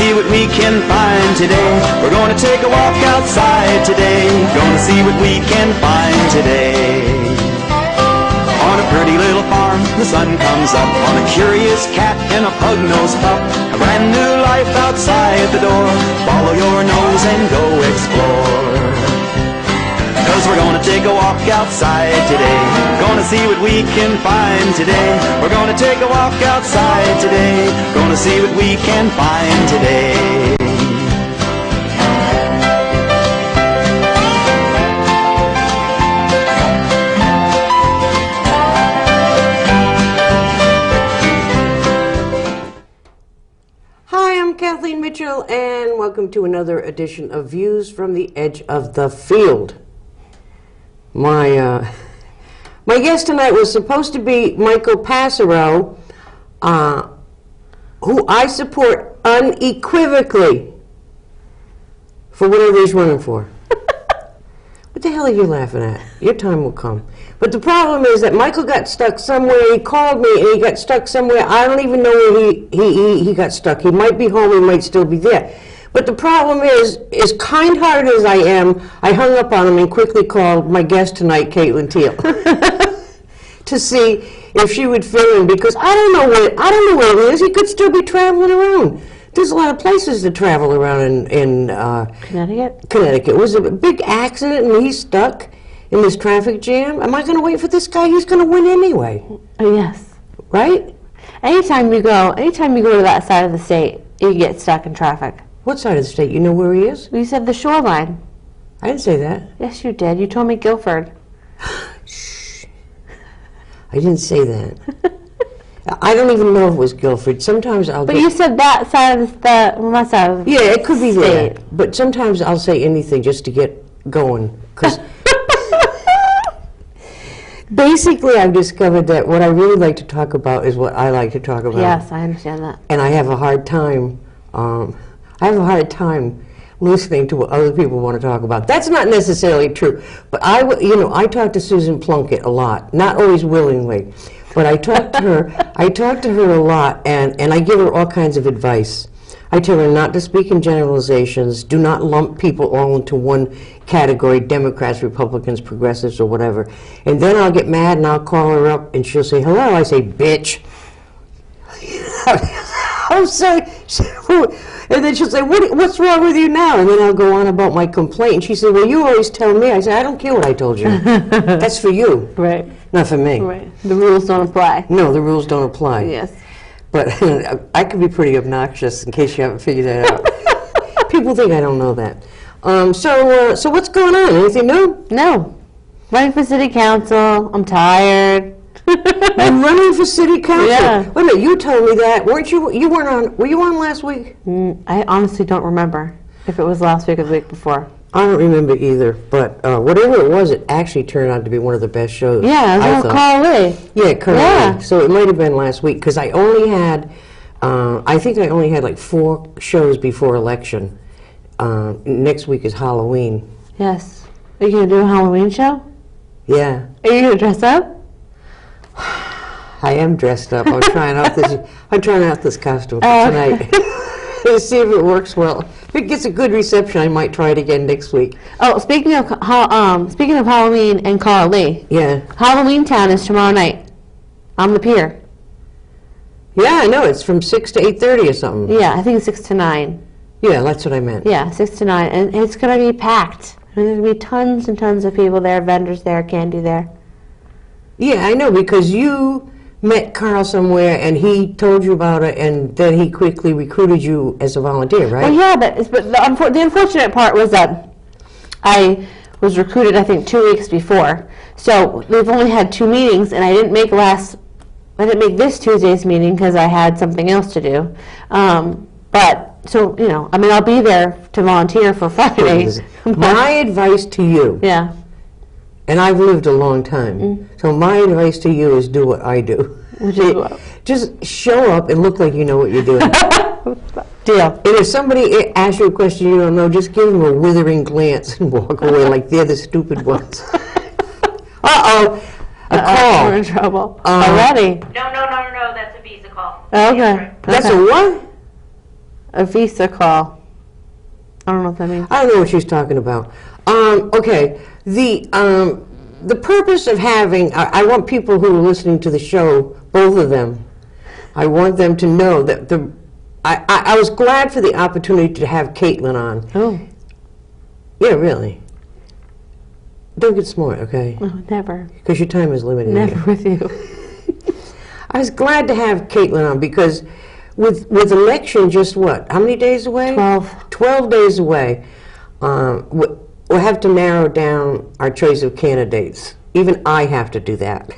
see what we can find today. We're gonna take a walk outside today. Gonna see what we can find today. On a pretty little farm, the sun comes up on a curious cat and a pug-nosed pup. A brand new life outside the door. Follow your nose and go explore. 'Cause we're gonna take a walk outside today. Gonna see what we can find today. We're gonna take a walk outside today. Gonna see what we can find today. Kathleen Mitchell, and welcome to another edition of Views from the Edge of the Field. My guest tonight was supposed to be Michael Passero, who I support unequivocally for whatever he's running for. What the hell are you laughing at? Your time will come. But the problem is that Michael got stuck somewhere. He called me and he got stuck somewhere. I don't even know where he got stuck. He might be home, he might still be there. But the problem is, as kind-hearted as I am, I hung up on him and quickly called my guest tonight, Teel, to see if she would fill in, because I don't know where he is. He could still be traveling around. There's a lot of places to travel around in Connecticut. Connecticut. It was a big accident and he's stuck in this traffic jam. Am I going to wait for this guy? He's going to win anyway. Oh, yes. Right? Anytime you go to that side of the state, you get stuck in traffic. What side of the state? You know where he is? You said the shoreline. I didn't say that. Yes, you did. You told me Guilford. Shh. I didn't say that. I don't even know if it was Guilford. Sometimes I'll. But you said that side of my side of the yeah, it could be state. there. But sometimes I'll say anything just to get going. Because basically, I've discovered that what I really like to talk about is what I like to talk about. Yes, I understand that. And I have a hard time. Listening to what other people want to talk about. That's not necessarily true. But I talk to Susan Plunkett a lot, not always willingly. But I talk to her. I talk to her a lot, and I give her all kinds of advice. I tell her not to speak in generalizations. Do not lump people all into one category: Democrats, Republicans, progressives, or whatever. And then I'll get mad and I'll call her up, and she'll say hello. I say bitch. I'm sorry. And then she'll say, what's wrong with you now? And then I'll go on about my complaint. And she said, well, you always tell me. I said, I don't care what I told you. That's for you. Right. Not for me. Right. The rules don't apply. No, the rules don't apply. Yes. But I could be pretty obnoxious, in case you haven't figured that out. People think I don't know that. So what's going on? Anything new? No. Running for city council. I'm tired. I'm running for city council. Yeah. Wait a minute, you told me that. Weren't you? You weren't on. Were you on last week? I honestly don't remember if it was last week or the week before. I don't remember either. But whatever it was, it actually turned out to be one of the best shows. Yeah, it was on Carl Lee. Yeah, Carl Yeah. Lee. So it might have been last week because I only had. I think I only had like 4 shows before election. Next week is Halloween. Yes. Are you going to do a Halloween show? Yeah. Are you going to dress up? I am dressed up. I'm trying out this costume for tonight to see if it works well. If it gets a good reception, I might try it again next week. Oh, speaking of Halloween and Carl Lee. Yeah. Halloween Town is tomorrow night on the pier. Yeah, I know. It's from 6 to 8:30 or something. Yeah, I think it's 6 to 9. Yeah, that's what I meant. Yeah, 6 to 9, and it's going to be packed. I mean, there's going to be tons and tons of people there, vendors there, candy there. Yeah, I know, because you met Carl somewhere and he told you about it, and then he quickly recruited you as a volunteer, right? Well, yeah, but the unfortunate part was that I was recruited, I think, 2 weeks before. So we've only had 2 meetings, and I didn't make this Tuesday's meeting because I had something else to do. So, I'll be there to volunteer for Friday. My advice to you. Yeah. And I've lived a long time. So my advice to you is do what I do. Which is what? Just show up and look like you know what you're doing. Deal. And if somebody asks you a question you don't know, just give them a withering glance and walk away like they're the stupid ones. Uh-oh. A call. We're in trouble. Already. No, that's a visa call. Okay. That's a what? a visa call. I don't know what that means. I don't know what she's talking about. Okay, the purpose of having, I want people who are listening to the show, both of them, I want them to know that I was glad for the opportunity to have Caitlin on. Oh. Yeah, really. Don't get smart, okay? Oh, never. Because your time is limited. Never here. with you. I was glad to have Caitlin on because with election just what? How many days away? 12. 12 days away. We'll have to narrow down our choice of candidates. Even I have to do that.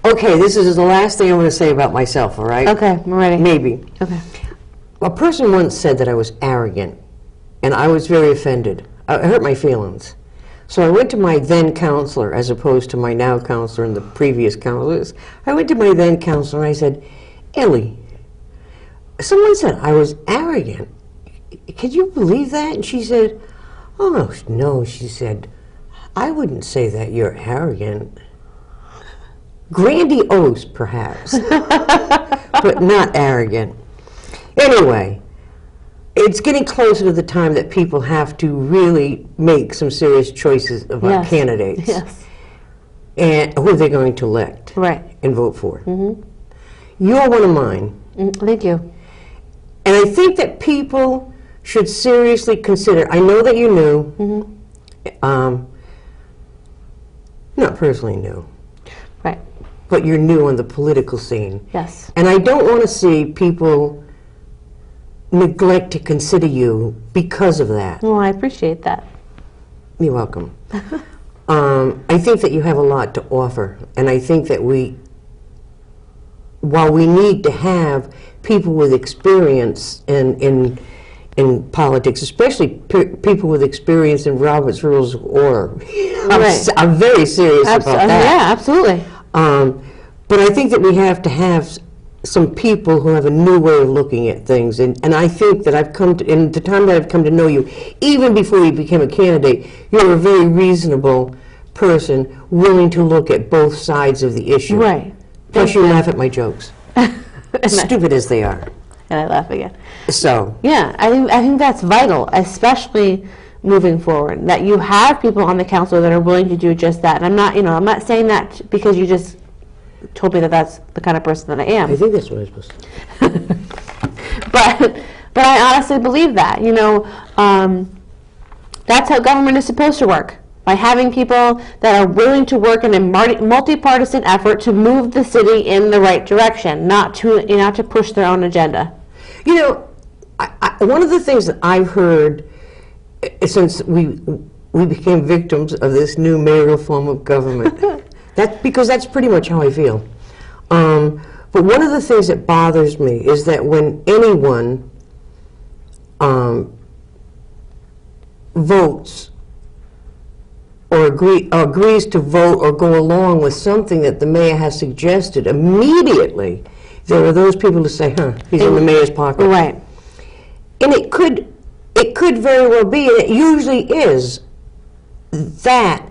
Okay, this is the last thing I'm going to say about myself, all right? Okay, I'm ready. Maybe. Okay. A person once said that I was arrogant, and I was very offended. It hurt my feelings. So I went to my then counselor, as opposed to my now counselor and the previous counselors. I went to my then counselor and I said, Ellie, someone said I was arrogant. Could you believe that? And she said, oh, no, she said, I wouldn't say that you're arrogant. Grandiose, perhaps, but not arrogant. Anyway, it's getting closer to the time that people have to really make some serious choices about candidates. Yes. And who they're going to elect. Right. And vote for. Mm-hmm. You're one of mine. Thank you. And I think that people should seriously consider, I know that you're new, not personally new, Right. but you're new on the political scene. Yes. And I don't want to see people neglect to consider you because of that. Well, I appreciate that. You're welcome. I think that you have a lot to offer, and I think that while we need to have people with experience in politics, especially people with experience in Robert's Rules of Order, Right. I'm very serious about that. Yeah, absolutely. But I think that we have to have some people who have a new way of looking at things, and I think that I've come to, in the time that I've come to know you, even before you became a candidate, you're a very reasonable person, willing to look at both sides of the issue. Right. Plus, you laugh at my jokes, stupid as they are. And I laugh again. So Yeah, I think that's vital, especially moving forward. That you have people on the council that are willing to do just that. And I'm not saying that because you just told me that that's the kind of person that I am. I think that's what I'm supposed to. But I honestly believe that. That's how government is supposed to work. By having people that are willing to work in a multi-partisan effort to move the city in the right direction, not to push their own agenda. One of the things that I've heard since we became victims of this new mayoral form of government, because that's pretty much how I feel. But one of the things that bothers me is that when anyone votes or agrees to vote or go along with something that the mayor has suggested, immediately there are those people who say, he's in the mayor's pocket. Right. And it could very well be, and it usually is, that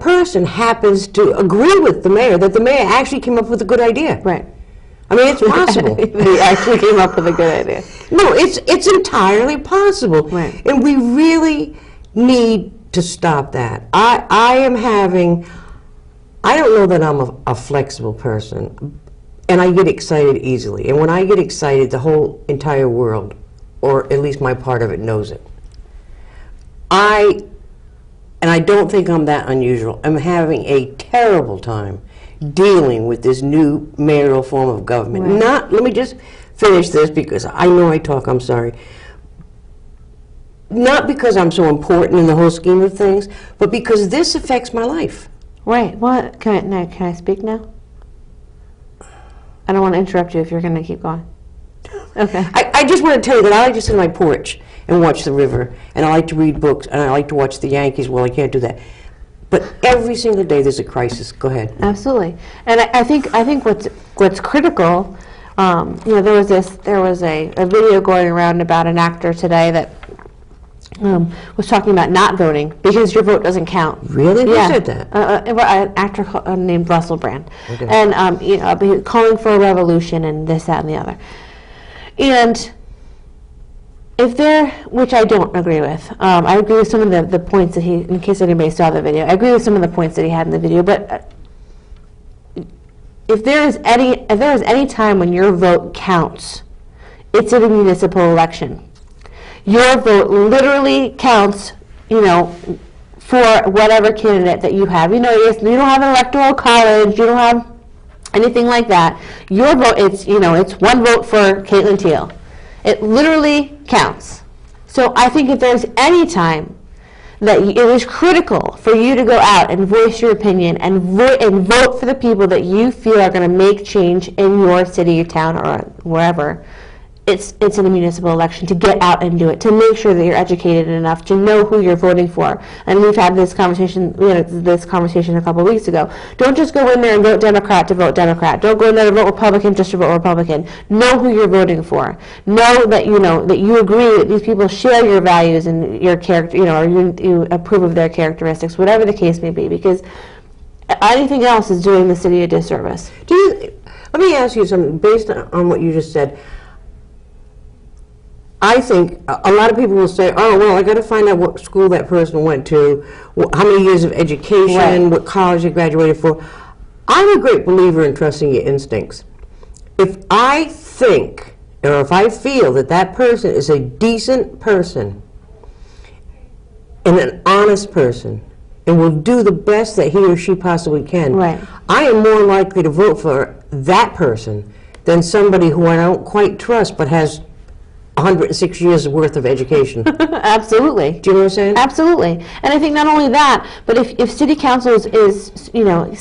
person happens to agree with the mayor, that the mayor actually came up with a good idea. Right. I mean, it's possible. They actually came up with a good idea. No, it's entirely possible. Right. And we really need to stop that. I don't know that I'm a flexible person, and I get excited easily. And when I get excited, the whole entire world, or at least my part of it, knows it. And I don't think I'm that unusual. I'm having a terrible time dealing with this new mayoral form of government. Right. Let me just finish this because I know I talk, I'm sorry. Not because I'm so important in the whole scheme of things, but because this affects my life. Right. What? Can I speak now? I don't want to interrupt you if you're going to keep going. Okay. I just want to tell you that I like to sit on my porch and watch the river, and I like to read books, and I like to watch the Yankees. Well, I can't do that. But every single day there's a crisis. Go ahead. Absolutely. And I think what's critical, there was a video going around about an actor today that was talking about not voting because your vote doesn't count. Really? Who Yeah. said that? An actor named Russell Brand. Okay. And calling for a revolution and this, that, and the other. And if they're, which I don't agree with, I agree with some of the points that he, in case anybody saw the video, I agree with some of the points that he had in the video, but if there is any time when your vote counts, it's in a municipal election. Your vote literally counts, for whatever candidate that you have. You don't have an electoral college, you don't have anything like that. Your vote, it's one vote for Caitlin Teel. It literally counts. So I think if there's any time that it is critical for you to go out and voice your opinion and vote for the people that you feel are going to make change in your city or town or wherever, it's in a municipal election, to get out and do it, to make sure that you're educated enough to know who you're voting for. And we've had this conversation, a couple of weeks ago. Don't just go in there and vote Democrat to vote Democrat. Don't go in there and vote Republican just to vote Republican. Know who you're voting for. Know that you agree that these people share your values and your character, or you approve of their characteristics, whatever the case may be, because anything else is doing the city a disservice. Let me ask you something based on what you just said. I think a lot of people will say, oh, well, I got to find out what school that person went to, how many years of education, right, what college they graduated for. I'm a great believer in trusting your instincts. If I think, or if I feel that that person is a decent person and an honest person and will do the best that he or she possibly can, right, I am more likely to vote for that person than somebody who I don't quite trust but has 106 years worth of education. Absolutely. Do you know what I'm saying? Absolutely. And I think not only that, but if city council is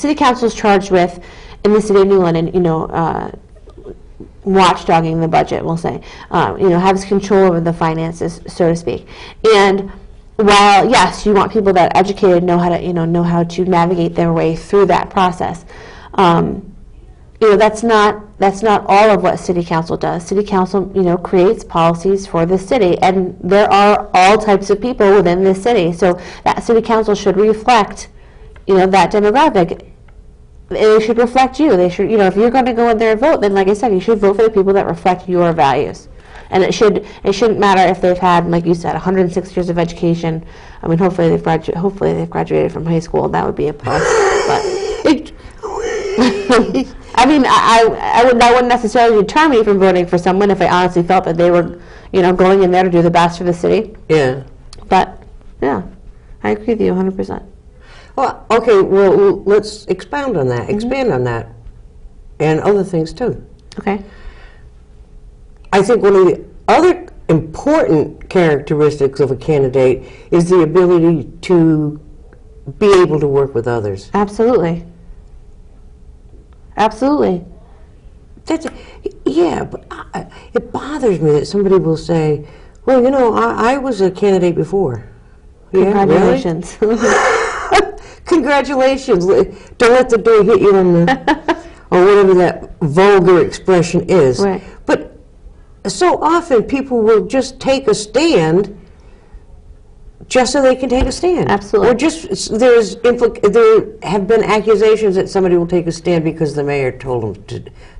city council is charged with, in the city of New London, watchdogging the budget, we'll say, has control over the finances, so to speak. And while, yes, you want people that are educated, know how to navigate their way through that process, that's not all of what city council does. City council, creates policies for the city, and there are all types of people within the city. So that city council should reflect, that demographic. They should reflect you. They should, if you're going to go in there and vote, then like I said, you should vote for the people that reflect your values. And it shouldn't matter if they've had, like you said, 106 years of education. I mean, hopefully they've graduated from high school. That would be a plus. But I mean, that wouldn't necessarily deter me from voting for someone if I honestly felt that they were, going in there to do the best for the city. Yeah. But, yeah, I agree with you 100%. Well, okay, well, let's expand on that, and other things too. Okay. I think one of the other important characteristics of a candidate is the ability to be able to work with others. Absolutely. Absolutely. But it bothers me that somebody will say, well, I was a candidate before. Congratulations. Yeah, really? Congratulations. Don't let the door hit you on the, or whatever that vulgar expression is. Right. But so often people will just take a stand just so they can take a stand. Absolutely. Or just, there have been accusations that somebody will take a stand because the mayor told them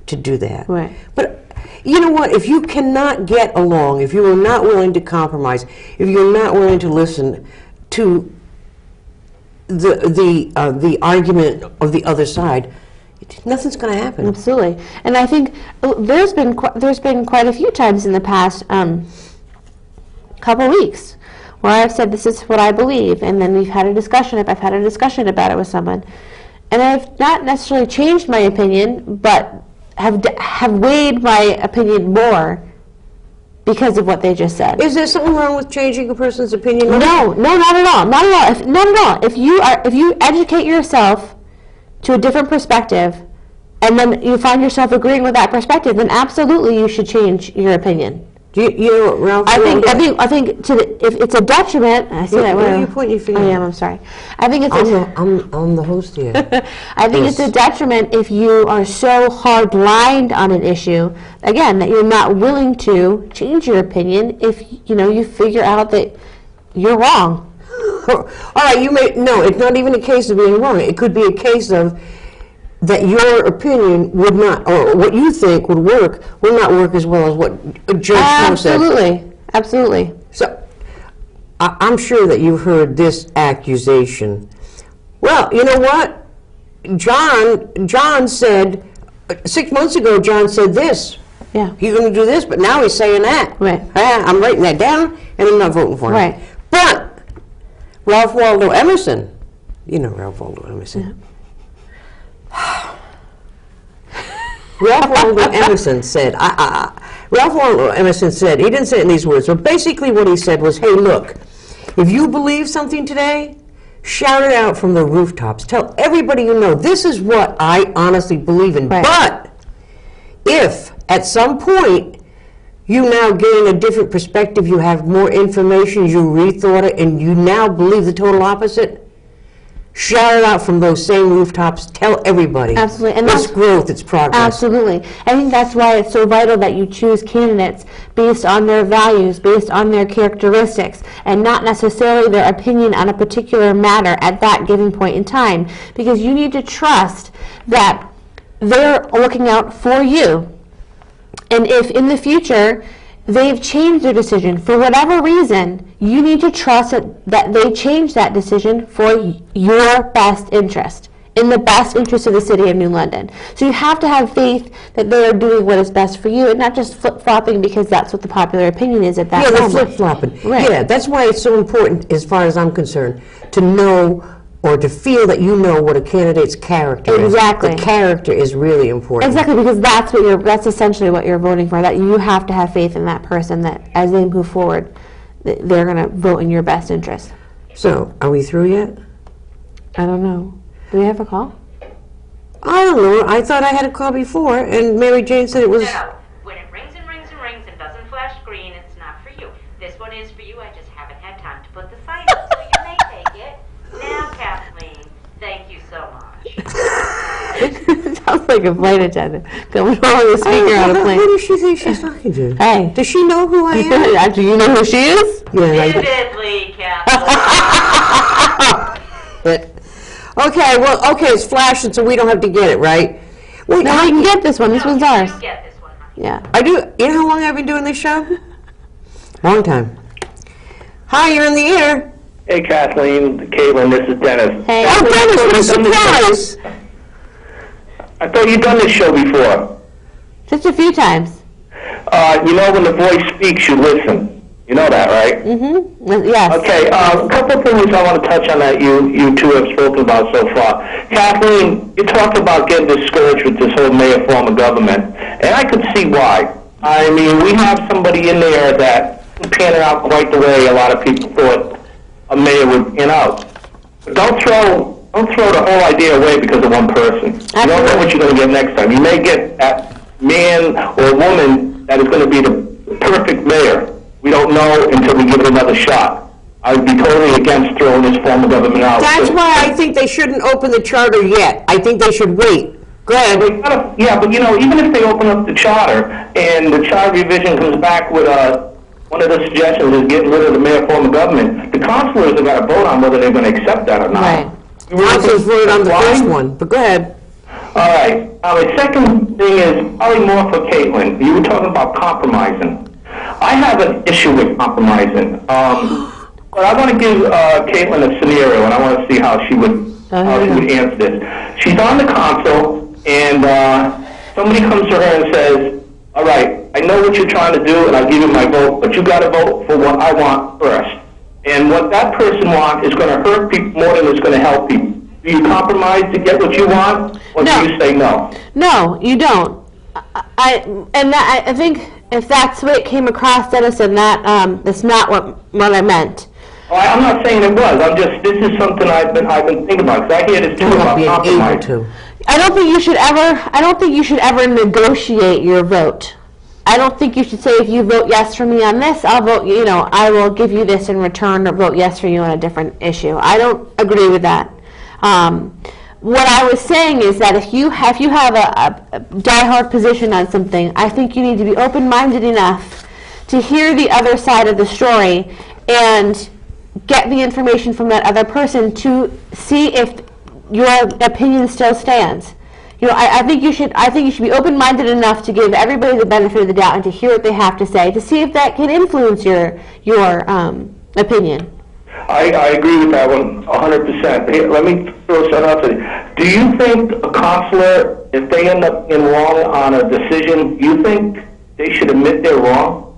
to do that. Right. But you know what? If you cannot get along, if you are not willing to compromise, if you're not willing to listen to the argument of the other side, nothing's going to happen. Absolutely. And I think there's been quite a few times in the past couple weeks where I've said this is what I believe, and then I've had a discussion about it with someone, and I've not necessarily changed my opinion, but have weighed my opinion more because of what they just said. Is there something wrong with changing a person's opinion? No, not at all. Not at all. If you educate yourself to a different perspective, and then you find yourself agreeing with that perspective, then absolutely you should change your opinion. Do you know what Ralph? I think if it's a detriment. I see that. Where are you pointing your finger? I am. I'm sorry. I think it's. I'm the host here. I think it's a detriment if you are so hard-lined on an issue, again, that you're not willing to change your opinion. If you figure out that you're wrong. All right, it's not even a case of being wrong. It could be a case of that your opinion would not, or what you think would not work as well as what Judge Snow said. Absolutely. So, I'm sure that you've heard this accusation. Well, you know what? John said, 6 months ago, John said this. Yeah. He's going to do this, but now he's saying that. Right. I'm writing that down, and I'm not voting for him. Right. But Ralph Waldo Emerson, you know Ralph Waldo Emerson. Yeah. Ralph Waldo Emerson said, Ralph Waldo Emerson said, he didn't say it in these words, but basically what he said was, hey, look, if you believe something today, shout it out from the rooftops. Tell everybody you know, this is what I honestly believe in. Right. But if at some point you now gain a different perspective, you have more information, you rethought it, and you now believe the total opposite, shout it out from those same rooftops. Tell everybody. Absolutely. And it's growth, it's progress. Absolutely. I think that's why it's so vital that you choose candidates based on their values, based on their characteristics, and not necessarily their opinion on a particular matter at that given point in time. Because you need to trust that they're looking out for you. And if in the future they've changed their decision for whatever reason, you need to trust that they changed that decision for your best interest, in the best interest of the city of New London. So you have to have faith that they are doing what is best for you and not just flip-flopping because that's what the popular opinion is at that moment. Yeah, the flip-flopping. Right. Yeah, that's why it's so important, as far as I'm concerned, to know or to feel that you know what a candidate's character is. Exactly. The character is really important. Exactly, because that's essentially what you're voting for, that you have to have faith in that person, that as they move forward, they're going to vote in your best interest. So, are we through yet? I don't know. Do we have a call? I don't know. I thought I had a call before, and Mary Jane said it was... No, when it rings and rings and rings and doesn't flash green, it's not for you. This one is for you. I just haven't had time to put the sign up, so you may take it. Now, Kathleen, thank you so much. Sounds like a flight attendant coming on the speaker on a plane. Who does she think she's talking to? Hey. Does she know who I am? Do you know who she is? Yeah, Vividly, Kathleen. Okay, it's flashing, so we don't have to get it, right? Wait, No, we can get this one. This one's ours. You get this one, honey. Yeah. I do. You know how long I've been doing this show? Long time. Hi, you're in the air. Hey, Kathleen, Caitlin, this is Dennis. Hey. Oh, Dennis, what a surprise! I thought you'd done this show before. Just a few times. You know when the voice speaks, you listen. You know that, right? Mm-hmm. Yes. Okay, a couple of things I want to touch on that you two have spoken about so far. Kathleen, you talked about getting discouraged with this whole mayor form of government, and I could see why. I mean, we have somebody in there that panned out quite the way a lot of people thought a mayor would pan out. But don't throw the whole idea away because of one person. You don't know what you're going to get next time. You may get that man or woman that is going to be the perfect mayor. We don't know until we give it another shot. I would be totally against throwing this form of government out. That's why I think they shouldn't open the charter yet. I think they should wait. Go ahead. Yeah, but you know, even if they open up the charter and the charter revision comes back with one of the suggestions is getting rid of the mayor form of government, the councilors have got to vote on whether they're going to accept that or not. Right. Councilors voted on the first one, but go ahead. All right. The second thing is probably more for Caitlin. You were talking about compromising. I have an issue with compromising. But I want to give Caitlin a scenario, and I want to see how she would answer this. She's on the council, and somebody comes to her and says, all right, I know what you're trying to do, and I'll give you my vote, but you got to vote for what I want first. And what that person wants is going to hurt people more than it's going to help people. Do you compromise to get what you want, or do you say no? No, you don't. I think if that's what it came across, Dennis, and that's not what I meant. Oh, I'm not saying it was. This is something I've been thinking about, because I hear this too about compromise. I don't think you should ever negotiate your vote. I don't think you should say, if you vote yes for me on this, I'll vote, I will give you this in return, or vote yes for you on a different issue. I don't agree with that. What I was saying is that if you have a diehard position on something, I think you need to be open-minded enough to hear the other side of the story and get the information from that other person to see if your opinion still stands. You know, I think you should be open-minded enough to give everybody the benefit of the doubt and to hear what they have to say to see if that can influence your opinion. I agree with that one 100%. Here, let me throw something out there. Do you think a consular, if they end up being wrong on a decision, you think they should admit they're wrong?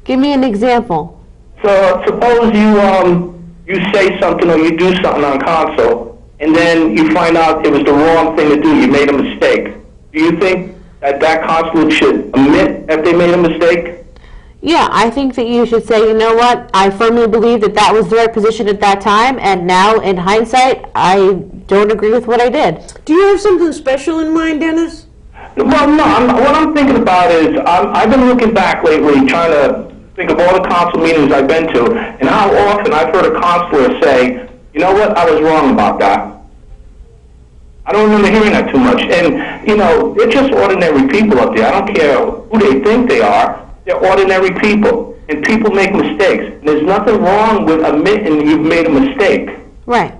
Give me an example. So suppose you say something or you do something on console, and then you find out it was the wrong thing to do. You made a mistake. Do you think that consulate should admit that they made a mistake? Yeah, I think that you should say, you know what, I firmly believe that was the right position at that time, and now, in hindsight, I don't agree with what I did. Do you have something special in mind, Dennis? Well, no. What I'm thinking about is I've been looking back lately, trying to think of all the consul meetings I've been to, and how often I've heard a consular say, you know what, I was wrong about that. I don't remember hearing that too much. And, you know, they're just ordinary people up there. I don't care who they think they are. They're ordinary people, and people make mistakes. And there's nothing wrong with admitting you've made a mistake. Right.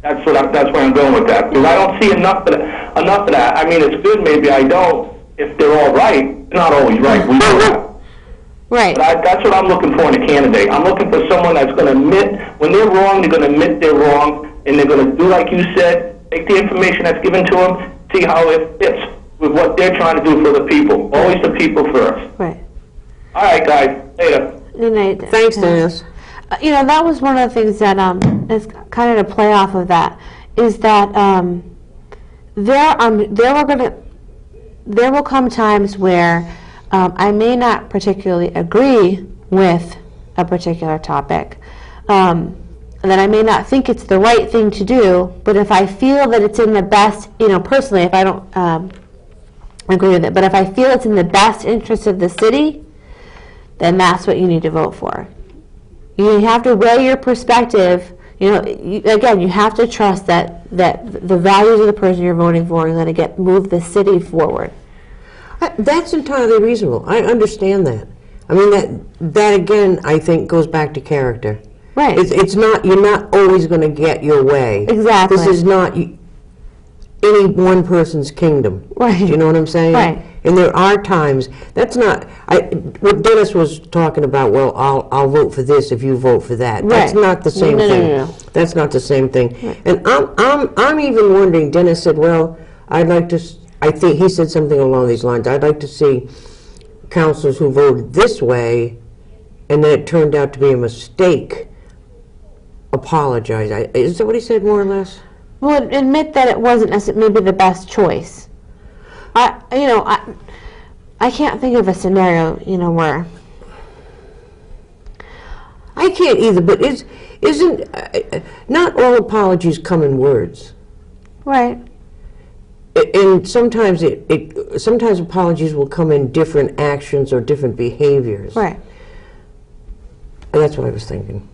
That's where I'm going with that. Because I don't see enough of that. I mean, it's good. Maybe I don't. If they're all right, they're not always right. We know that. Right. But that's what I'm looking for in a candidate. I'm looking for someone that's going to admit when they're wrong. They're going to admit they're wrong, and they're going to do like you said. Take the information that's given to them, see how it fits with what they're trying to do for the people. Always the people first. Right. All right, guys. Later. Good night. Thanks, Dennis. You know, that was one of the things that is kind of to play off of that, is that there will come times where I may not particularly agree with a particular topic, that I may not think it's the right thing to do, but if I feel that it's in the best, you know, personally, if I don't agree with it, but if I feel it's in the best interest of the city, then that's what you need to vote for. You have to weigh your perspective. You know, again, you have to trust that the values of the person you're voting for are going to move the city forward. That's entirely reasonable. I understand that. I mean, that again, I think, goes back to character. Right. It's not, you're not always going to get your way. Exactly. This is not any one person's kingdom. Right. Do you know what I'm saying? Right. And there are times, that's not, what Dennis was talking about, well, I'll vote for this if you vote for that. Right. That's not the same thing. No. That's not the same thing. Right. And I'm even wondering, Dennis said, well, I'd like to, I think he said something along these lines, I'd like to see councilors who voted this way and then it turned out to be a mistake apologize. Is that what he said, more or less? Well, admit that it wasn't maybe the best choice. I can't think of a scenario, you know, where I can't either. But isn't not all apologies come in words? Right. And sometimes sometimes apologies will come in different actions or different behaviors. Right. And that's what I was thinking.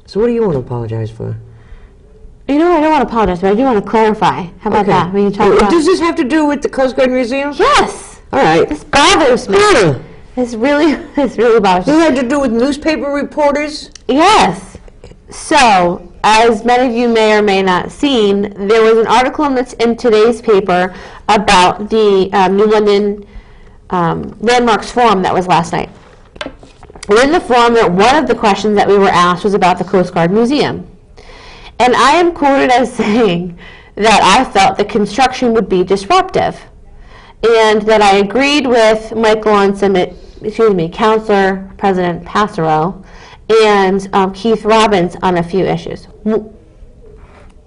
So what do you want to apologize for? You know, I don't want to apologize, but I do want to clarify. How about that? When you talk about Does this have to do with the Coast Guard Museum? Yes. All right. This bothers me. Yeah. It's really bothers me. Does it have to do with newspaper reporters? Yes. So, as many of you may or may not seen, there was an article in today's paper about the New London Landmarks Forum that was last night. In the forum, one of the questions that we were asked was about the Coast Guard Museum. And I am quoted as saying that I felt the construction would be disruptive, and that I agreed with Michael on Councilor President Passero and Keith Robbins on a few issues.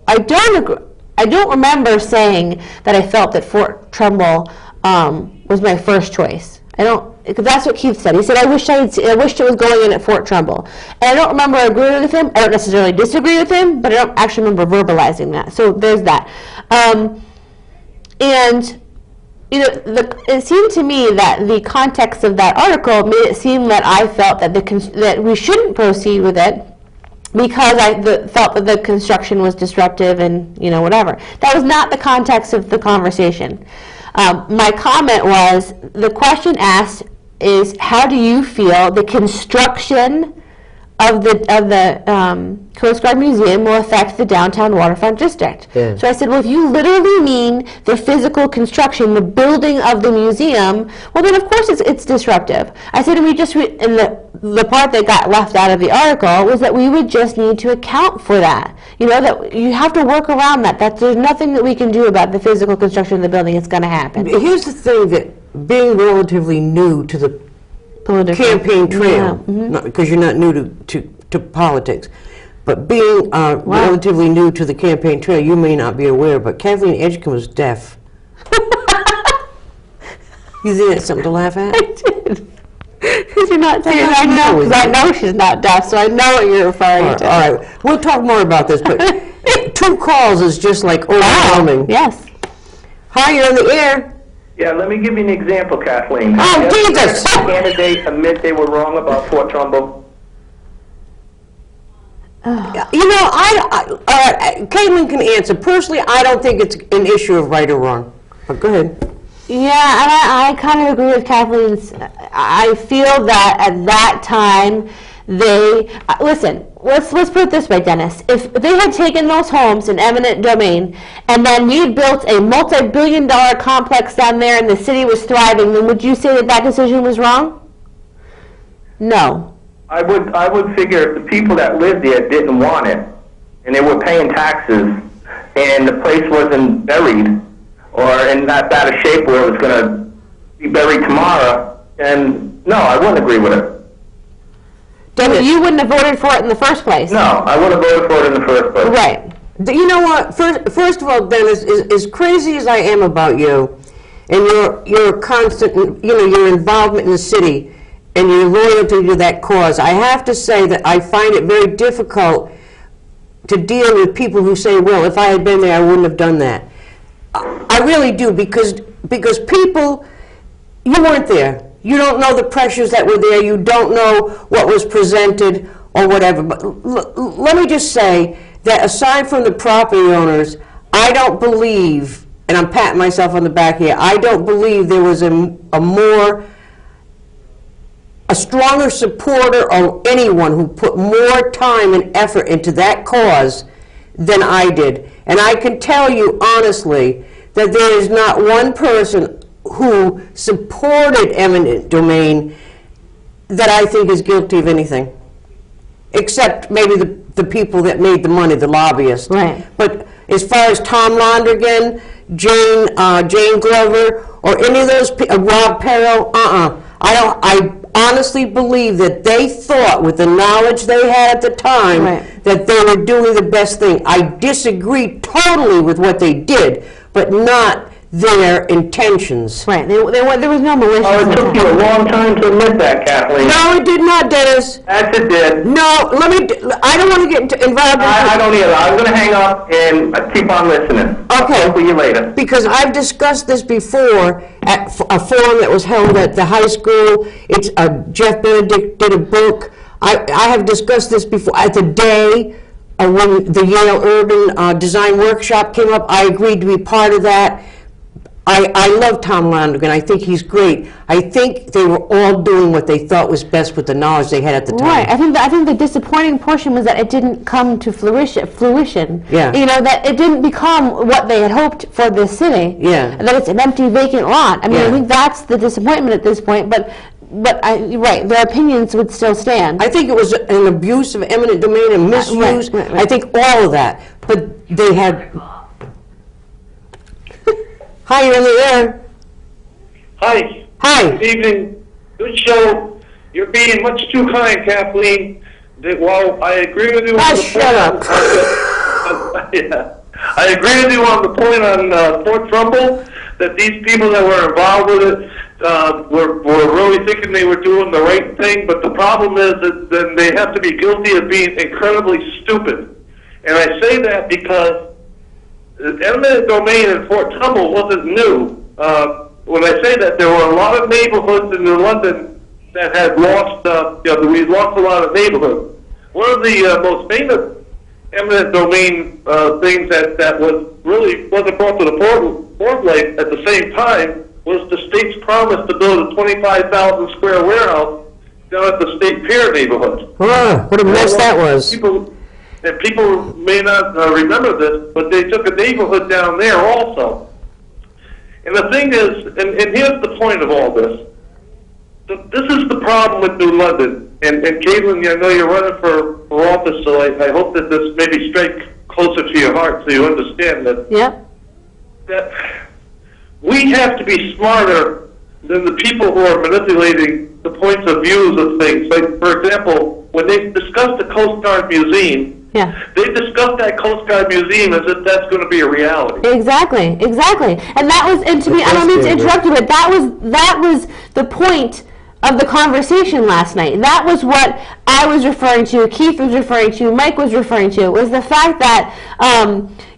I don't remember saying that I felt that Fort Trumbull was my first choice. Because that's what Keith said. He said, I wished it was going in at Fort Trumbull. And I don't remember agreeing with him. I don't necessarily disagree with him, but I don't actually remember verbalizing that. So there's that. And you know, it seemed to me that the context of that article made it seem that I felt that we shouldn't proceed with it because I felt that the construction was disruptive and, you know, whatever. That was not the context of the conversation. My comment was, the question asked is, how do you feel the construction of the Coast Guard Museum will affect the downtown waterfront district. Yeah. So I said, well, if you literally mean the physical construction, the building of the museum, well, then of course it's disruptive. I said, and we just, and the part that got left out of the article was that we would just need to account for that. You know, that you have to work around that. There's nothing that we can do about the physical construction of the building. It's going to happen. Here's the thing, that being relatively new to the Political. campaign trail, Yeah. because you're not new to politics, but being relatively new to the campaign trail, you may not be aware, but Kathleen Edgecombe was deaf. You think that's something to laugh at? I did. You're not saying I know, because I know she's not deaf, so I know what you're referring to. All right, we'll talk more about this, but 2 calls is just like overwhelming. Yes. Hi, you're in the air. Yeah, let me give you an example, Kathleen. Oh, Jesus! Candidates admit they were wrong about Fort Trumbull. You know, Caitlin can answer. Personally, I don't think it's an issue of right or wrong. But go ahead. Yeah, and I kind of agree with Kathleen's. I feel that at that time, they, listen, let's put it this way, Dennis. If they had taken those homes in eminent domain, and then we had built a multi-billion-dollar complex down there and the city was thriving, then would you say that that decision was wrong? No. I would figure if the people that lived there didn't want it, and they were paying taxes, and the place wasn't buried, or in that bad a shape where it was going to be buried tomorrow, and no, I wouldn't agree with it. Dennis, you wouldn't have voted for it in the first place. No, I wouldn't have voted for it in the first place. Right. You know what? First of all, Dennis, as crazy as I am about you, and your constant, your involvement in the city, and your loyalty to that cause, I have to say that I find it very difficult to deal with people who say, well, if I had been there, I wouldn't have done that. I really do, because people, you weren't there. You don't know the pressures that were there. You don't know what was presented or whatever. But let me just say that aside from the property owners, I don't believe, and I'm patting myself on the back here, I don't believe there was a stronger supporter of anyone who put more time and effort into that cause than I did. And I can tell you honestly that there is not one person who supported eminent domain that I think is guilty of anything, except maybe the people that made the money, the lobbyists. Right. But as far as Tom Londergan, Jane Glover, or any of those, Rob Perot, I honestly believe that they thought, with the knowledge they had at the time, Right. that they were doing the best thing. I disagree totally with what they did, but not their intentions. Right. There was no malicious. Oh, it took you a long time to admit that, Kathleen. No, it did not, Dennis. Yes, it did. No, I don't want to get involved in I don't either. I'm going to hang up and keep on listening. Okay. Talk with you later. Because I've discussed this before at a forum that was held at the high school. It's Jeff Benedict did a book. I have discussed this before at the day when the Yale Urban Design Workshop came up. I agreed to be part of that. I love Tom Londergan. I think he's great. I think they were all doing what they thought was best with the knowledge they had at the time. Right. I think the disappointing portion was that it didn't come to fruition. Yeah. That it didn't become what they had hoped for this city. Yeah. And that it's an empty, vacant lot. I mean, Yeah. I think that's the disappointment at this point. But right, their opinions would still stand. I think it was an abuse of eminent domain and misuse. right. I think all of that. But they had... Hi, you're in the air. Hi. Hi. Good evening. Good show. You're being much too kind, Kathleen. While I agree with you on the shut up. Yeah. I agree with you on the point on Fort Trumbull, that these people that were involved with it were really thinking they were doing the right thing, but the problem is that then they have to be guilty of being incredibly stupid. And I say that because eminent domain in Fort Trumbull wasn't new. When I say that, there were a lot of neighborhoods in London that had lost, we lost a lot of neighborhoods. One of the most famous eminent domain things that wasn't brought to the forefront at the same time was the state's promise to build a 25,000 square warehouse down at the State Pier neighborhood. Oh, what a mess that was. People may not remember this, but they took a neighborhood down there also. And the thing is, and here's the point of all this. This is the problem with New London. And Caitlin, I know you're running for office, so I hope that this maybe strike closer to your heart so you understand that. Yep. That we have to be smarter than the people who are manipulating the points of views of things. Like, for example, when they discussed the Coast Guard Museum, they discussed that Coast Guard Museum as if that's going to be a reality. Exactly. And that was, and to me, I don't mean to interrupt you, but that was the point of the conversation last night. That was what I was referring to, Keith was referring to, Mike was referring to, was the fact that,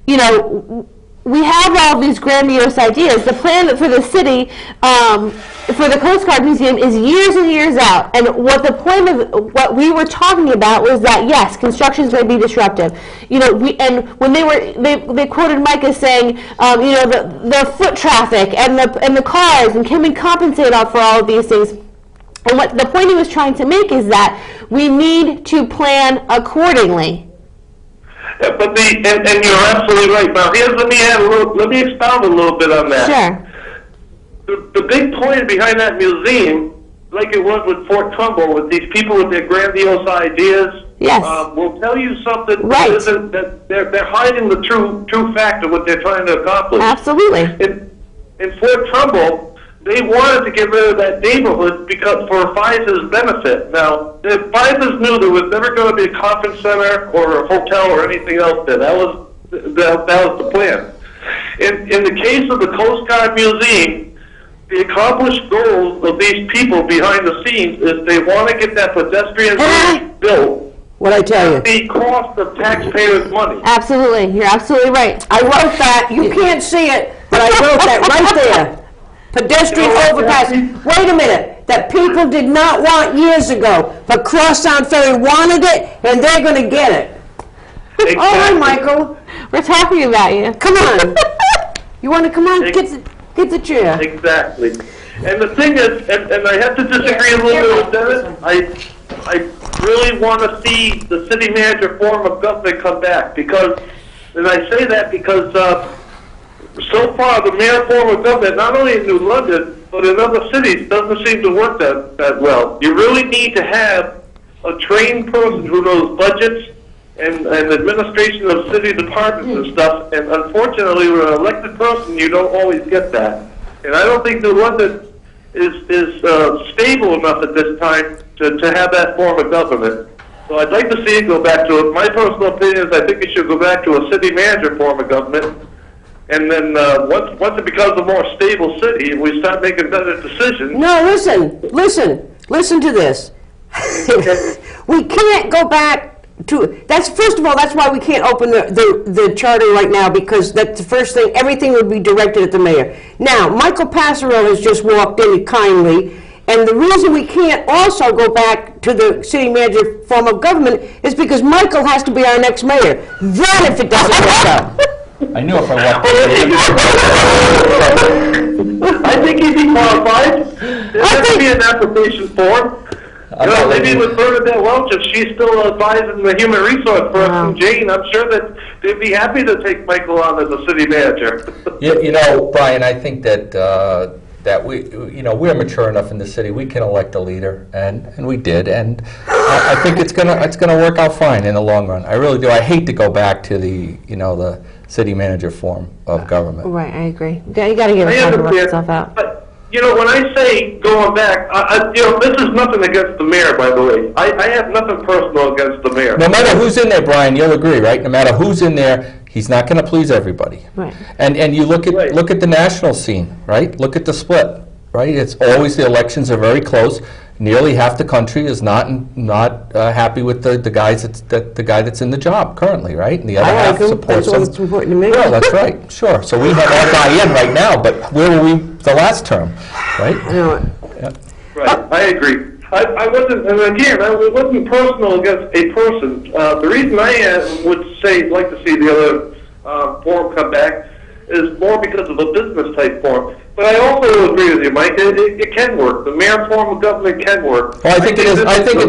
you know, we have all these grandiose ideas. The plan for the city, for the Coast Guard Museum, is years and years out. And what the point of what we were talking about was that yes, construction is going to be disruptive. You know, when they quoted Mike as saying, you know, the foot traffic and the cars, and can we compensate for all of these things? And what the point he was trying to make is that we need to plan accordingly. Yeah, but and you're absolutely right. Now, let me expound a little bit on that. Sure. The big point behind that museum, like it was with Fort Trumbull, with these people with their grandiose ideas, yes, will tell you something right. that they're hiding the true fact of what they're trying to accomplish. Absolutely. In Fort Trumbull, they wanted to get rid of that neighborhood because for FISA's benefit. Now, FISA knew there was never going to be a conference center or a hotel or anything else there. That was the plan. In the case of the Coast Guard Museum, the accomplished goals of these people behind the scenes is they want to get that pedestrian bridge built. What I tell you? At the cost of taxpayers' money. Absolutely. You're absolutely right. I wrote that. You can't see it, but I wrote that right there. Pedestrian overpass. Wait a minute. That people did not want years ago, but Crosstown Ferry wanted it, and they're going to get it. Exactly. Oh, hi, Michael. We're talking about you. Come on. You want to come on? Get the chair. Exactly. And the thing is, and I have to disagree a little bit with Dennis, I really want to see the city manager form of government come back because, and I say that because so far the mayor form of government, not only in New London, but in other cities, doesn't seem to work that well. You really need to have a trained person who knows budgets and administration of city departments and stuff, and unfortunately with an elected person you don't always get that. And I don't think New London is stable enough at this time to have that form of government. So I'd like to see it go back to it. My personal opinion is I think it should go back to a city manager form of government. And then once it becomes a more stable city, we start making better decisions. No, listen to this. We can't go back to, first of all, that's why we can't open the charter right now, because that's the first thing, everything would be directed at the mayor. Now, Michael Passero has just walked in kindly, and the reason we can't also go back to the city manager form of government is because Michael has to be our next mayor. Then if it doesn't work out. I knew if I walked in. I think he'd be qualified. There has to be an application form. Maybe with Bernadette Welch, if she's still advising the human resource person, Jane, I'm sure that they'd be happy to take Michael on as a city manager. You know, Brian, I think that we're mature enough in the city. We can elect a leader, and we did, and I think it's gonna work out fine in the long run. I really do. I hate to go back to the city manager form of government. Right, I agree. You got to give it time to work itself out. But, when I say going back, this is nothing against the mayor, by the way. I have nothing personal against the mayor. No matter who's in there, Brian, you'll agree, right? No matter who's in there, he's not going to please everybody. Right. And you look at the national scene, right? Look at the split, right? It's always the elections are very close. Nearly half the country is not happy with the guy that's in the job currently, right? And the other half supports him. That's what's important to me. Well, that's right, sure. So we have our guy in right now, but where were we the last term, right? I know it. Yeah. Right, I agree. I wasn't, and again, it wasn't personal against a person. The reason I would like to see the other form come back is more because of a business type form. But I also agree with you, Mike. It can work. The mayor form of government can work. Well, I think it is. I think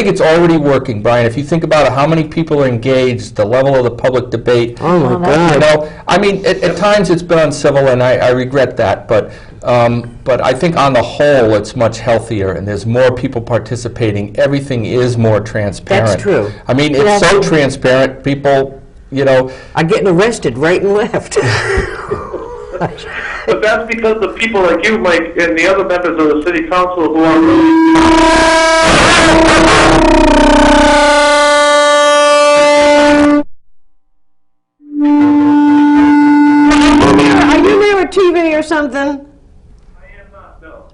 it's already working, Brian. If you think about it, how many people are engaged, the level of the public debate. Oh my God. You know, I mean, at times it's been uncivil, and I regret that. But I think on the whole, it's much healthier, and there's more people participating. Everything is more transparent. That's true. I mean, it's so transparent. People, you know, are getting arrested right and left. But that's because the people like you, Mike, and the other members of the city council who are really... Are you near a TV or something? I am not, no.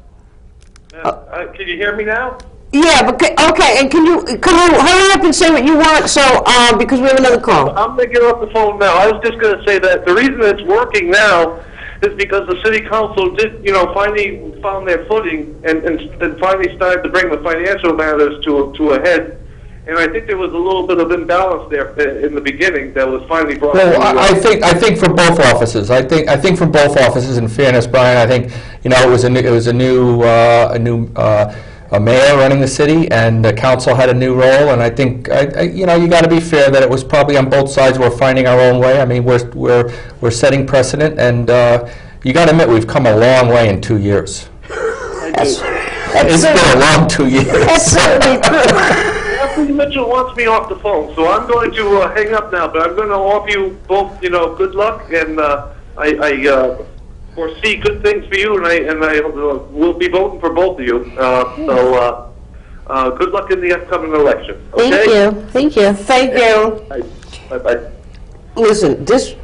Can you hear me now? Yeah, but okay, and can you hurry up and say what you want, so, because we have another call. I'm going to get off the phone now. I was just going to say that the reason it's working now is because the city council did, finally found their footing and finally started to bring the financial matters to a head. And I think there was a little bit of imbalance there in the beginning that was finally brought. Well, I think for both offices. I think for both offices. In fairness, Brian, I think it was a new mayor running the city, and the council had a new role. And I think you got to be fair that it was probably on both sides. We're finding our own way. I mean, we're setting precedent, and you got to admit we've come a long way in 2 years. It's been a long 2 years. That's certainly true. Anthony Mitchell wants me off the phone, so I'm going to hang up now. But I'm going to offer you both, good luck, and I foresee good things for you, and I will be voting for both of you. So good luck in the upcoming election. Okay? Thank you. Thank you. Bye-bye. Listen, this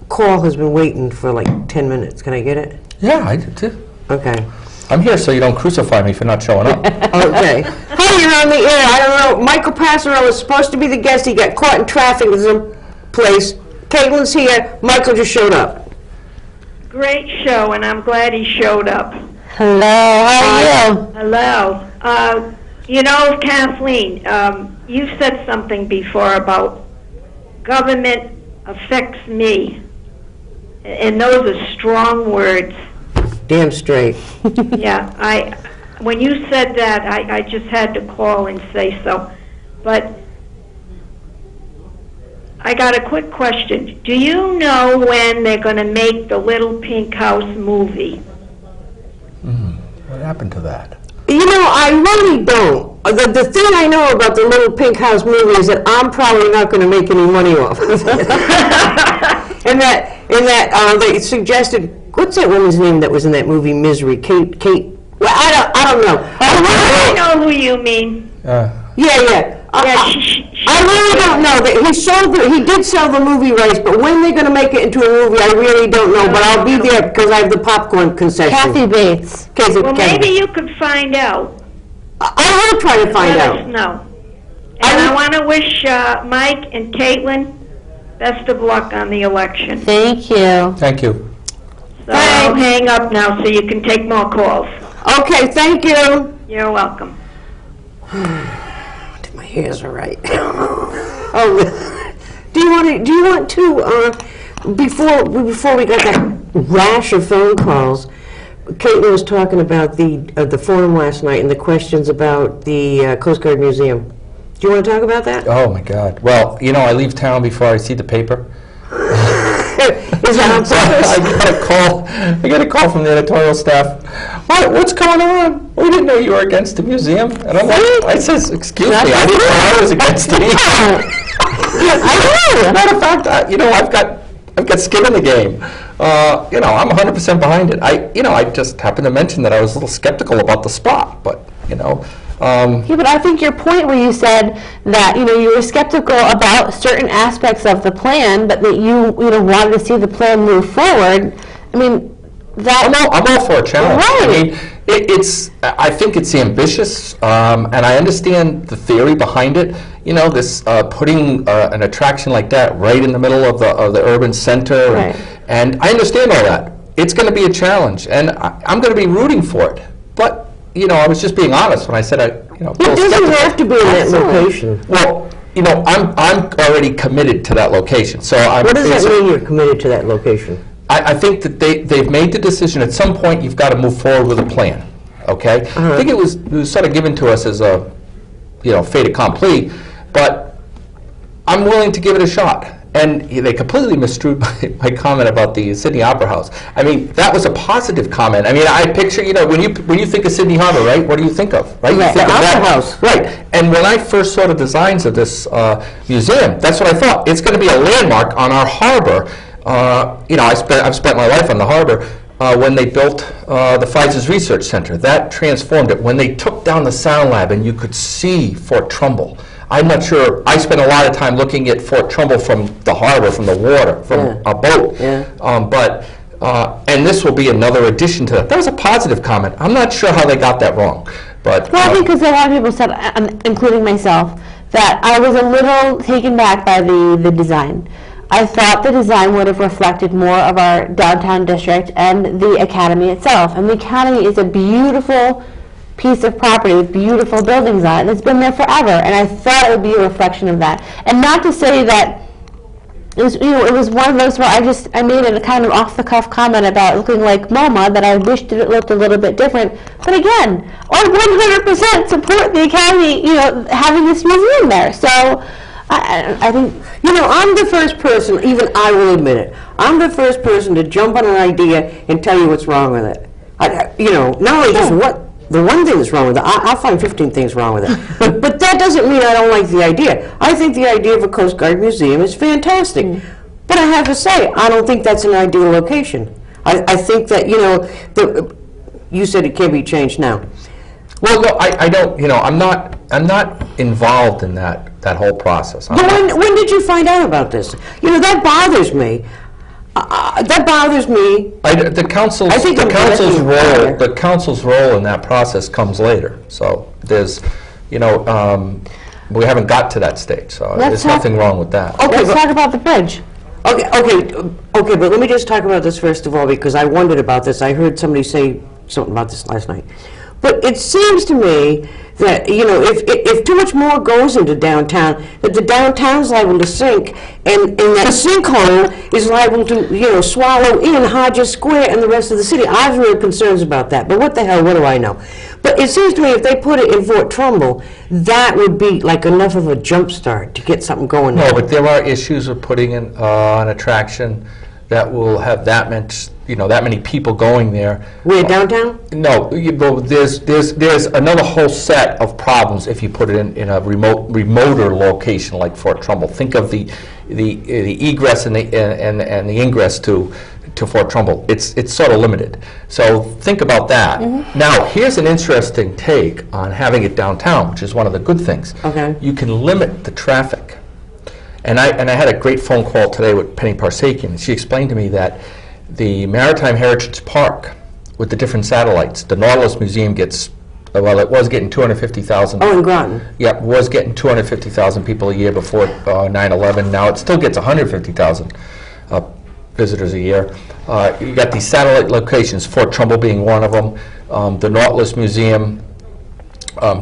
call has been waiting for like 10 minutes. Can I get it? Yeah, I do too. Okay. I'm here so you don't crucify me for not showing up. Okay. Hey, you're on the air. I don't know. Michael Passero was supposed to be the guest. He got caught in traffic in some place. Caitlin's here. Michael just showed up. Great show, and I'm glad he showed up. Hello, how are you? Hello. Kathleen, you said something before about government affects me, and those are strong words. Damn straight. Yeah, when you said that, I just had to call and say so. But I got a quick question. Do you know when they're going to make the Little Pink House movie? What happened to that? I really don't. The thing I know about the Little Pink House movie is that I'm probably not going to make any money off of it. and that they suggested, what's that woman's name that was in that movie Misery? Kate. Well, I don't know. I know who you mean. Yeah. I really don't know. He did sell the movie rights, but when they're going to make it into a movie, I really don't know. But I'll be there because I have the popcorn concession. Kathy Bates. Well, maybe you could find out. I will try to find out. Let us know. And I want to wish Mike and Caitlin best of luck on the election. Thank you. Thank you. So I'll hang up now so you can take more calls. Okay, thank you. You're welcome. My hair's all right. Do you want to before we got that rash of phone calls, Caitlin was talking about the forum last night and the questions about the Coast Guard Museum. Do you want to talk about that? Oh my God. Well, I leave town before I see the paper. Is that on purpose? I got a call from the editorial staff. What's going on? We didn't know you were against the museum. And I'm like, I says, excuse me, I didn't know I was against it either. I know. Matter of fact, I've got skin in the game. I'm 100% behind it. I just happened to mention that I was a little skeptical about the spot, but Yeah, but I think your point where you said that you were skeptical about certain aspects of the plan, but that you wanted to see the plan move forward. I mean, that. No, I'm all for a challenge. Right. I mean, I think it's ambitious, and I understand the theory behind it. This putting an attraction like that right in the middle of the urban center, right. and I understand all that. It's going to be a challenge, and I'm going to be rooting for it. But I was just being honest when I said It doesn't have to be in that location. Well, I'm already committed to that location. So what does that mean? You're committed to that location? I think that they've made the decision. At some point, you've got to move forward with a plan, okay? I think it was sort of given to us as a, fait accompli, but I'm willing to give it a shot. And they completely misconstrued my comment about the Sydney Opera House. I mean, that was a positive comment. I mean, I picture, when you think of Sydney Harbor, right, what do you think of, right? You think the of Opera House. Right. And when I first saw the designs of this museum, that's what I thought. It's going to be a landmark on our harbor. I've spent my life on the harbor. When they built the Pfizer's Research Center, that transformed it. When they took down the Sound Lab and you could see Fort Trumbull, I'm not sure, I spent a lot of time looking at Fort Trumbull from the harbor, from the water, from a boat. Yeah. And this will be another addition to that. That was a positive comment. I'm not sure how they got that wrong. But, well, I think because a lot of people said, including myself, that I was a little taken back by the design. I thought the design would have reflected more of our downtown district and the Academy itself. And the Academy is a beautiful piece of property with beautiful buildings on it. It's been there forever, and I thought it would be a reflection of that. And not to say that it was, it was one of those where I made a kind of off-the-cuff comment about looking like MoMA that I wished it looked a little bit different. But again, I 100% support the Academy, having this museum there. So I think, I'm the first person, even I will admit it, I'm the first person to jump on an idea and tell you what's wrong with it. Not only just the one thing that's wrong with it, I'll find 15 things wrong with it. But that doesn't mean I don't like the idea. I think the idea of a Coast Guard museum is fantastic. But I have to say, I don't think that's an ideal location. I think that, you said it can't be changed now. well, no, I don't. I'm not involved in that whole process. But when did you find out about this? That bothers me. That bothers me. The council's role in that process comes later. So there's, we haven't got to that stage. So there's nothing wrong with that. Okay, let's talk about the bridge. Okay, but let me just talk about this first of all, because I wondered about this. I heard somebody say something about this last night. But it seems to me that, if too much more goes into downtown, that the downtown's liable to sink, and that sinkhole is liable to, swallow in Hodges Square and the rest of the city. I have real concerns about that, but what the hell, what do I know? But it seems to me if they put it in Fort Trumbull, that would be like enough of a jump start to get something going there. No, but there are issues with putting in an attraction that will have that many people going there. Where, downtown? No, there's another whole set of problems if you put it in a remoter location like Fort Trumbull. Think of the egress and the ingress to Fort Trumbull. It's sort of limited. So think about that. Mm-hmm. Now, here's an interesting take on having it downtown, which is one of the good things. Okay. You can limit the traffic. And I had a great phone call today with Penny Parsakian. She explained to me that the Maritime Heritage Park, with the different satellites, the Nautilus Museum it was getting 250,000. Oh, in Groton. Yep, was getting 250,000 people a year before 9/11. Now it still gets 150,000 visitors a year. You got these satellite locations, Fort Trumbull being one of them, the Nautilus Museum,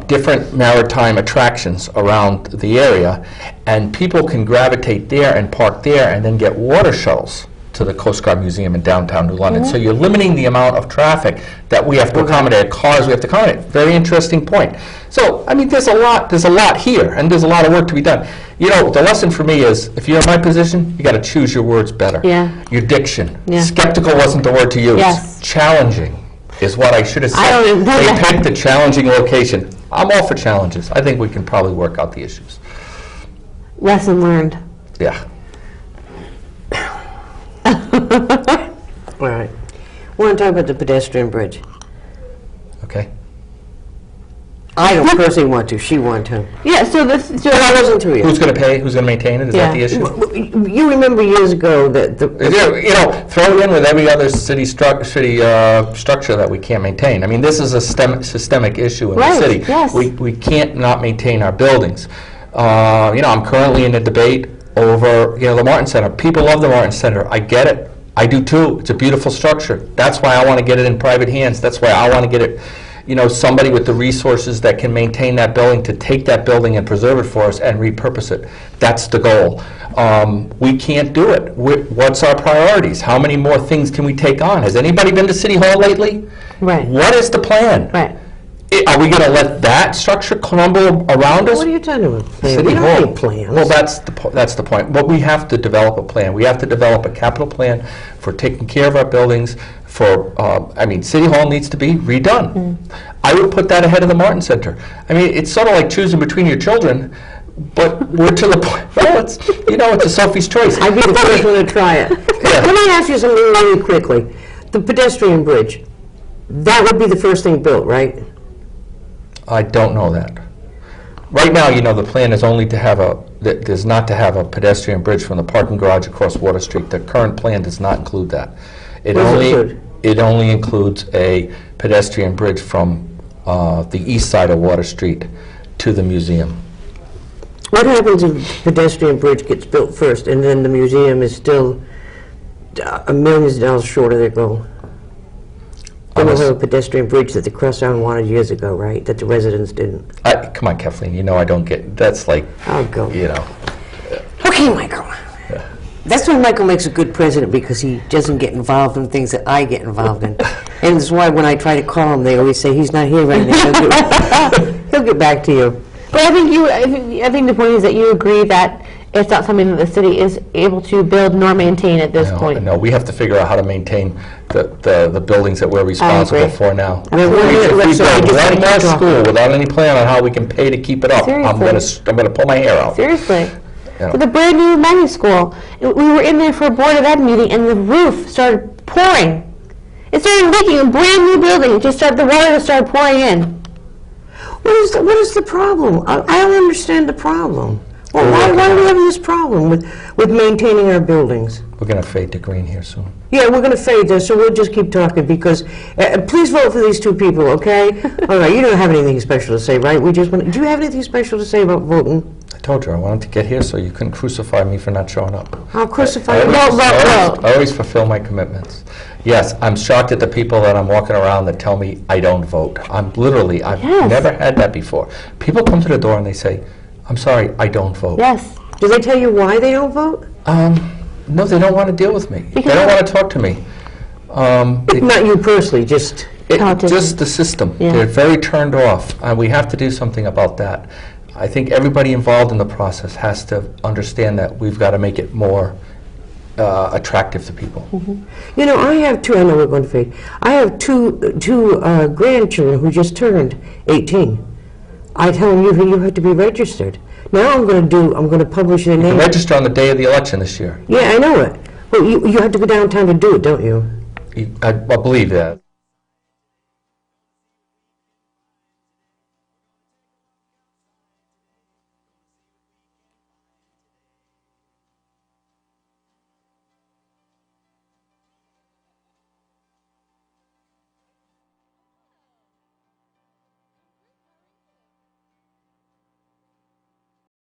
different maritime attractions around the area, and people can gravitate there and park there and then get water shuttles to the Coast Guard Museum in downtown New London. Mm-hmm. So you're limiting the amount of traffic that we have to accommodate, cars we have to accommodate. Very interesting point. So, there's a lot here, and there's a lot of work to be done. The lesson for me is, if you're in my position, you got to choose your words better. Yeah. Your diction. Yeah. Skeptical wasn't the word to use. Yes. Challenging is what I should have said. They picked a challenging location. I'm all for challenges. I think we can probably work out the issues. Lesson learned. Yeah. All right. We want to talk about the pedestrian bridge. Okay. I don't personally want to. She wanted to. Yeah, so I wasn't to you. Who's going to pay? Who's going to maintain it? Is that the issue? You remember years ago that throw it in with every other city structure that we can't maintain. This is a systemic issue in the city. Yes. We can't not maintain our buildings. I'm currently in a debate over the Martin Center. People love the Martin Center. I get it. I do too. It's a beautiful structure. That's why I want to get it in private hands. That's why I want to get it somebody with the resources that can maintain that building to take that building and preserve it for us and repurpose it. That's the goal. We can't do it. What's our priorities? How many more things can we take on? Has anybody been to City Hall lately? Right. What is the plan? Right. Are we going to let that structure crumble around us? What are you talking about? City We don't Hall. have any plans. Well, that's the point. But we have to develop a plan. We have to develop a capital plan for taking care of our buildings. City Hall needs to be redone. I would put that ahead of the Martin Center. It's sort of like choosing between your children, but we're to the point. Well, it's a Sophie's choice. I'd be the first one to try it. Let me ask you something really quickly. The pedestrian bridge, that would be the first thing built, right? I don't know that. Right now, the plan is only to have is not to have a pedestrian bridge from the parking garage across Water Street. The current plan does not include that. It only includes a pedestrian bridge from the east side of Water Street to the museum. What happens if the pedestrian bridge gets built first and then the museum is still millions of dollars short of their goal? Then we'll have a pedestrian bridge that the Crosstown wanted years ago, right? That the residents didn't. Come on, Kathleen, I don't get, that's like, I'll go. Okay, Michael. That's why Michael makes a good president, because he doesn't get involved in things that I get involved in. And that's why when I try to call him, they always say, he's not here right now. He'll get back to you. But I think the point is that you agree that it's not something that the city is able to build nor maintain at this point. No, we have to figure out how to maintain the buildings that we're responsible agree. for now. I mean, If we sorry, build just one like more you school without any plan on how we can pay to keep it up, I'm gonna pull my hair out. Seriously. Yeah. With a brand new magnet school, we were in there for a Board of Ed meeting, and the roof started pouring. It started leaking. A brand new building. The water just started pouring in. What is the problem? I don't understand the problem. Well, why are we having this problem with maintaining our buildings? We're gonna fade to green here soon. Yeah, we're going to fade this, so we'll just keep talking, because please vote for these two people, okay? All right, you don't have anything special to say, right? Do you have anything special to say about voting? I told you I wanted to get here so you couldn't crucify me for not showing up. I'll crucify you. I always fulfill my commitments. Yes, I'm shocked at the people that I'm walking around that tell me I don't vote. I've never had that before. People come to the door and they say, I'm sorry, I don't vote. Yes. Do they tell you why they don't vote? No, they don't want to deal with me. They don't want to talk to me. Not you personally, just... Just the system. Yeah. They're very turned off, and we have to do something about that. I think everybody involved in the process has to understand that we've got to make it more attractive to people. Mm-hmm. I have two, I know we're going to fade. I have two grandchildren who just turned 18. I tell them, you have to be registered. Now I'm going to publish their You name. can register on the day of the election this year. Yeah, I know it. Well, you have to go downtown to do it, don't you? I believe that.